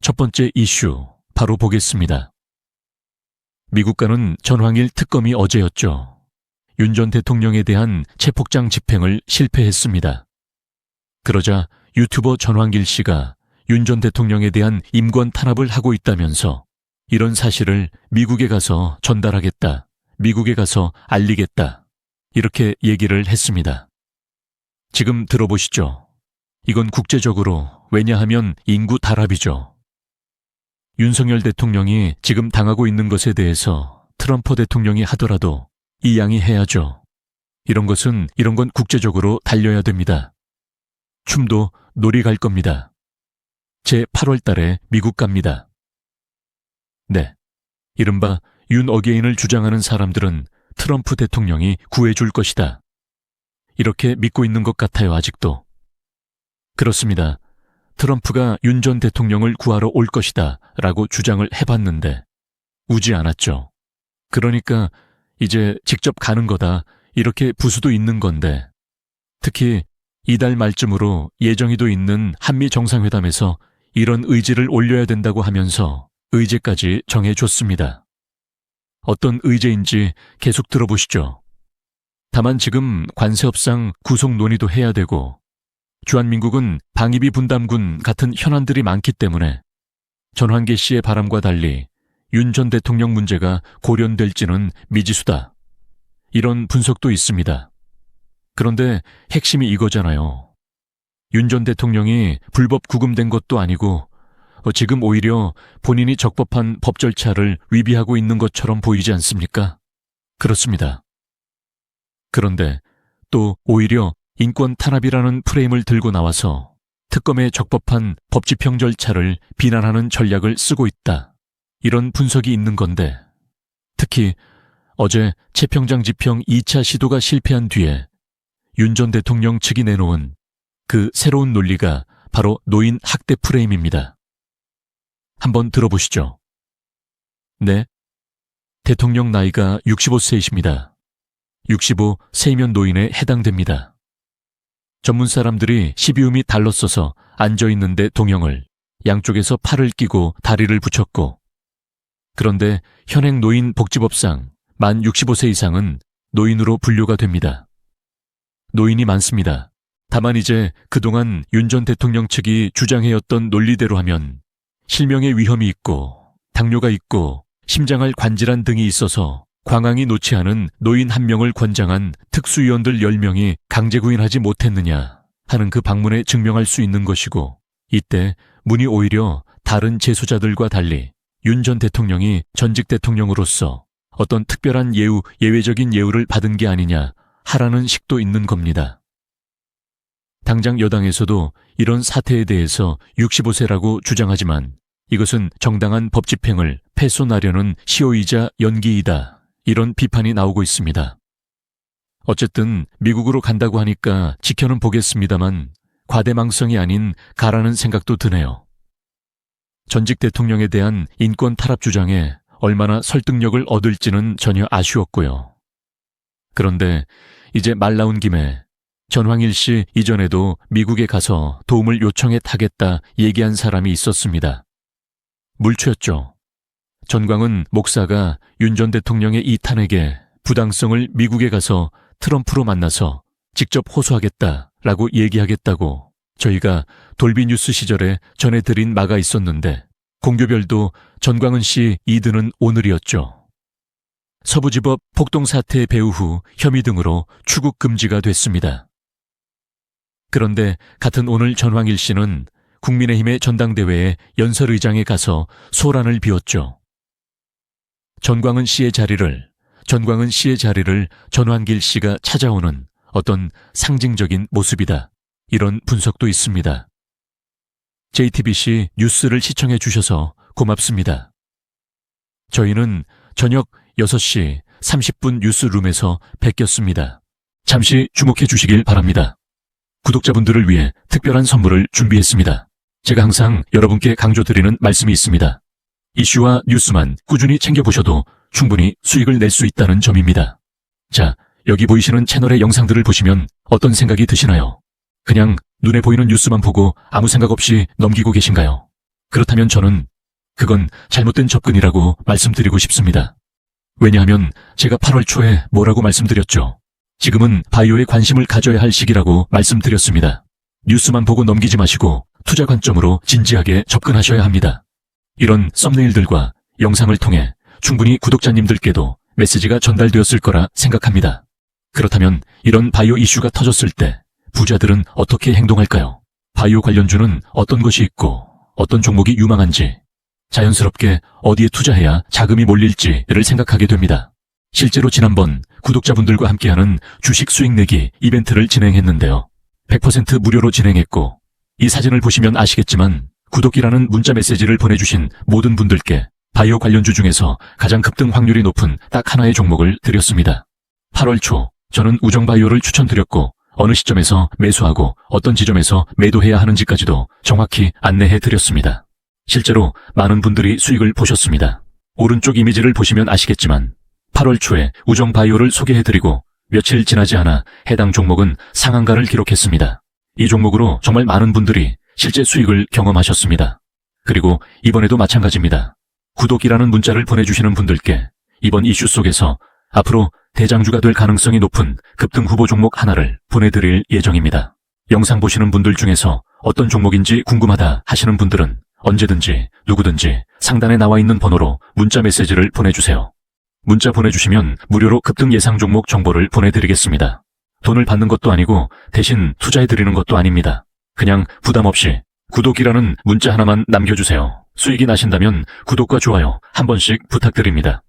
첫 번째 이슈, 바로 보겠습니다. 미국과는 전황일 특검이 어제였죠. 윤 전 대통령에 대한 체포장 집행을 실패했습니다. 그러자 유튜버 전황길 씨가 윤 전 대통령에 대한 임권 탄압을 하고 있다면서 이런 사실을 미국에 가서 전달하겠다, 미국에 가서 알리겠다, 이렇게 얘기를 했습니다. 지금 들어보시죠. 이건 국제적으로, 왜냐하면 인구 단합이죠. 윤석열 대통령이 지금 당하고 있는 것에 대해서 트럼프 대통령이 하더라도 이양해야죠. 이런 건 국제적으로 달려야 됩니다. 춤도 놀이 갈 겁니다. 제 8월 달에 미국 갑니다. 네, 이른바 윤 어게인을 주장하는 사람들은 트럼프 대통령이 구해줄 것이다, 이렇게 믿고 있는 것 같아요. 아직도. 그렇습니다. 트럼프가 윤 전 대통령을 구하러 올 것이다 라고 주장을 해봤는데 우지 않았죠. 그러니까 이제 직접 가는 거다, 이렇게 부수도 있는 건데, 특히 이달 말쯤으로 예정이도 있는 한미 정상회담에서 이런 의지를 올려야 된다고 하면서 의제까지 정해줬습니다. 어떤 의제인지 계속 들어보시죠. 다만 지금 관세협상 구속 논의도 해야 되고 주한민국은 방위비 분담군 같은 현안들이 많기 때문에 전환계 씨의 바람과 달리 윤 전 대통령 문제가 고려될지는 미지수다, 이런 분석도 있습니다. 그런데 핵심이 이거잖아요. 윤 전 대통령이 불법 구금된 것도 아니고 지금 오히려 본인이 적법한 법 절차를 위배하고 있는 것처럼 보이지 않습니까? 그렇습니다. 그런데 또 오히려 인권 탄압이라는 프레임을 들고 나와서 특검의 적법한 법 집행 절차를 비난하는 전략을 쓰고 있다, 이런 분석이 있는 건데, 특히 어제 체평장 집행 2차 시도가 실패한 뒤에 윤 전 대통령 측이 내놓은 그 새로운 논리가 바로 노인 학대 프레임입니다. 한번 들어보시죠. 네, 대통령 나이가 65세이십니다. 65 세면 노인에 해당됩니다. 전문 사람들이 시비움이 달렀어서 앉아있는데 동형을 양쪽에서 팔을 끼고 다리를 붙였고, 그런데 현행 노인 복지법상 만 65세 이상은 노인으로 분류가 됩니다. 노인이 많습니다. 다만 이제 그동안 윤 전 대통령 측이 주장해왔던 논리대로 하면 실명의 위험이 있고 당뇨가 있고 심장알 관질환 등이 있어서 광항이 놓지 않은 노인 1명을 권장한 특수위원들 10명이 강제구인하지 못했느냐 하는 그 방문에 증명할 수 있는 것이고, 이때 문이 오히려 다른 재소자들과 달리 윤 전 대통령이 전직 대통령으로서 어떤 특별한 예우, 예외적인 예우를 받은 게 아니냐 하라는 식도 있는 겁니다. 당장 여당에서도 이런 사태에 대해서 65세라고 주장하지만 이것은 정당한 법 집행을 훼손하려는 시효이자 연기이다, 이런 비판이 나오고 있습니다. 어쨌든 미국으로 간다고 하니까 지켜는 보겠습니다만 과대망성이 아닌 가라는 생각도 드네요. 전직 대통령에 대한 인권 탄압 주장에 얼마나 설득력을 얻을지는 전혀 아쉬웠고요. 그런데 이제 말 나온 김에 전황일 씨 이전에도 미국에 가서 도움을 요청해 타겠다 얘기한 사람이 있었습니다. 물추였죠. 전광훈 목사가 윤 전 대통령의 이 탄핵에 부당성을 미국에 가서 트럼프로 만나서 직접 호소하겠다라고 얘기하겠다고 저희가 돌비뉴스 시절에 전해드린 바가 있었는데, 공교별도 전광훈 씨 이드는 오늘이었죠. 서부지법 폭동 사태 배후 후 혐의 등으로 출국 금지가 됐습니다. 그런데 같은 오늘 전황일 씨는 국민의힘의 전당대회에 연설의장에 가서 소란을 피웠죠. 전광훈 씨의 자리를 전환길 씨가 찾아오는 어떤 상징적인 모습이다, 이런 분석도 있습니다. JTBC 뉴스를 시청해 주셔서 고맙습니다. 저희는 저녁 6시 30분 뉴스룸에서 뵙겠습니다. 잠시 주목해 주시길 바랍니다. 구독자분들을 위해 특별한 선물을 준비했습니다. 제가 항상 여러분께 강조드리는 말씀이 있습니다. 이슈와 뉴스만 꾸준히 챙겨보셔도 충분히 수익을 낼 수 있다는 점입니다. 자, 여기 보이시는 채널의 영상들을 보시면 어떤 생각이 드시나요? 그냥 눈에 보이는 뉴스만 보고 아무 생각 없이 넘기고 계신가요? 그렇다면 저는 그건 잘못된 접근이라고 말씀드리고 싶습니다. 왜냐하면 제가 8월 초에 뭐라고 말씀드렸죠? 지금은 바이오에 관심을 가져야 할 시기라고 말씀드렸습니다. 뉴스만 보고 넘기지 마시고 투자 관점으로 진지하게 접근하셔야 합니다. 이런 썸네일들과 영상을 통해 충분히 구독자님들께도 메시지가 전달되었을 거라 생각합니다. 그렇다면 이런 바이오 이슈가 터졌을 때 부자들은 어떻게 행동할까요? 바이오 관련주는 어떤 것이 있고 어떤 종목이 유망한지, 자연스럽게 어디에 투자해야 자금이 몰릴지를 생각하게 됩니다. 실제로 지난번 구독자분들과 함께하는 주식 수익 내기 이벤트를 진행했는데요. 100% 무료로 진행했고, 이 사진을 보시면 아시겠지만 구독이라는 문자 메시지를 보내주신 모든 분들께 바이오 관련주 중에서 가장 급등 확률이 높은 딱 하나의 종목을 드렸습니다. 8월 초 저는 우정바이오를 추천드렸고, 어느 시점에서 매수하고 어떤 지점에서 매도해야 하는지까지도 정확히 안내해 드렸습니다. 실제로 많은 분들이 수익을 보셨습니다. 오른쪽 이미지를 보시면 아시겠지만 8월 초에 우정바이오를 소개해드리고 며칠 지나지 않아 해당 종목은 상한가를 기록했습니다. 이 종목으로 정말 많은 분들이 실제 수익을 경험하셨습니다. 그리고 이번에도 마찬가지입니다. 구독이라는 문자를 보내주시는 분들께 이번 이슈 속에서 앞으로 대장주가 될 가능성이 높은 급등 후보 종목 하나를 보내드릴 예정입니다. 영상 보시는 분들 중에서 어떤 종목인지 궁금하다 하시는 분들은 언제든지 누구든지 상단에 나와 있는 번호로 문자 메시지를 보내주세요. 문자 보내주시면 무료로 급등 예상 종목 정보를 보내드리겠습니다. 돈을 받는 것도 아니고 대신 투자해드리는 것도 아닙니다. 그냥 부담 없이 구독이라는 문자 하나만 남겨주세요. 수익이 나신다면 구독과 좋아요 한 번씩 부탁드립니다.